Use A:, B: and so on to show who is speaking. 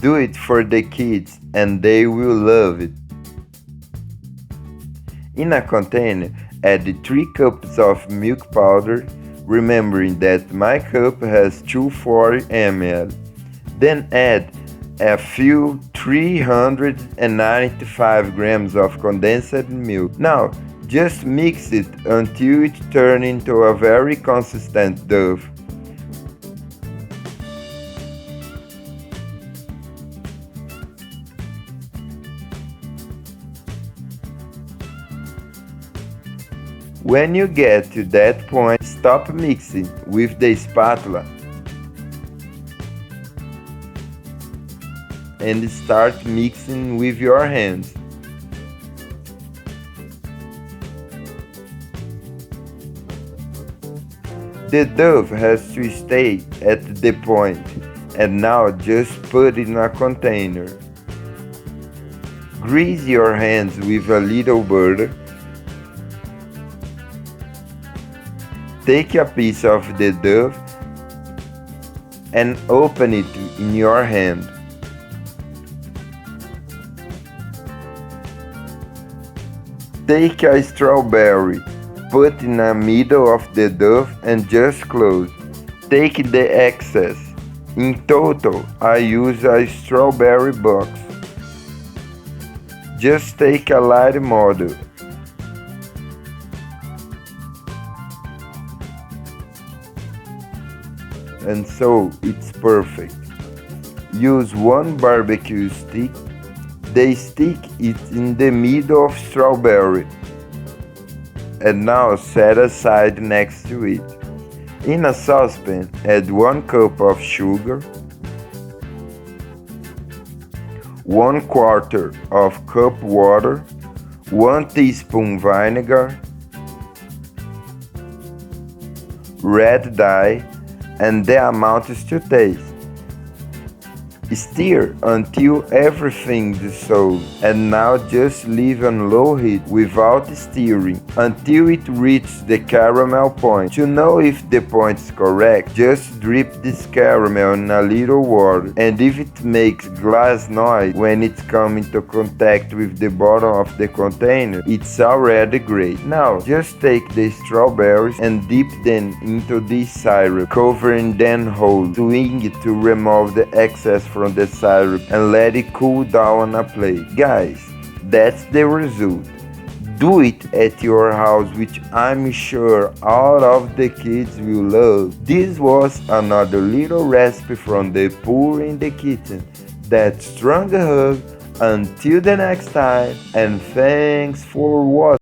A: Do it for the kids and they will love it. In a container, add 3 cups of milk powder, remembering that my cup has 240 ml. Then add a few 395 grams of condensed milk. Now, just mix it until it turns into a very consistent dough. When you get to that point, stop mixing with the spatula and start mixing with your hands. The dough has to stay at the point, and now just put it in a container. Grease your hands with a little butter. Take a piece of the dough and open it in your hand. Take a strawberry, put in the middle of the dough and just close. Take the excess. In total, I use a strawberry box. Just take a light model. And so it's perfect. Use 1 barbecue stick. The stick is in the middle of strawberry. And now set aside next to it. In a saucepan, add 1 cup of sugar, 1/4 of cup water, 1 teaspoon vinegar, red dye, and the amount is to taste. Stir until everything dissolves, and now just leave on low heat without stirring until it reaches the caramel point. To know if the point is correct, just drip this caramel in a little water, and if it makes glass noise when it's coming into contact with the bottom of the container, it's already great. Now just take the strawberries and dip them into this syrup, covering them whole, swing it to remove the excess from the syrup and let it cool down on a plate. Guys, that's the result. Do it at your house, which I'm sure all of the kids will love. This was another little recipe from the Poor in the Kitchen. That strong hug until the next time, and thanks for watching.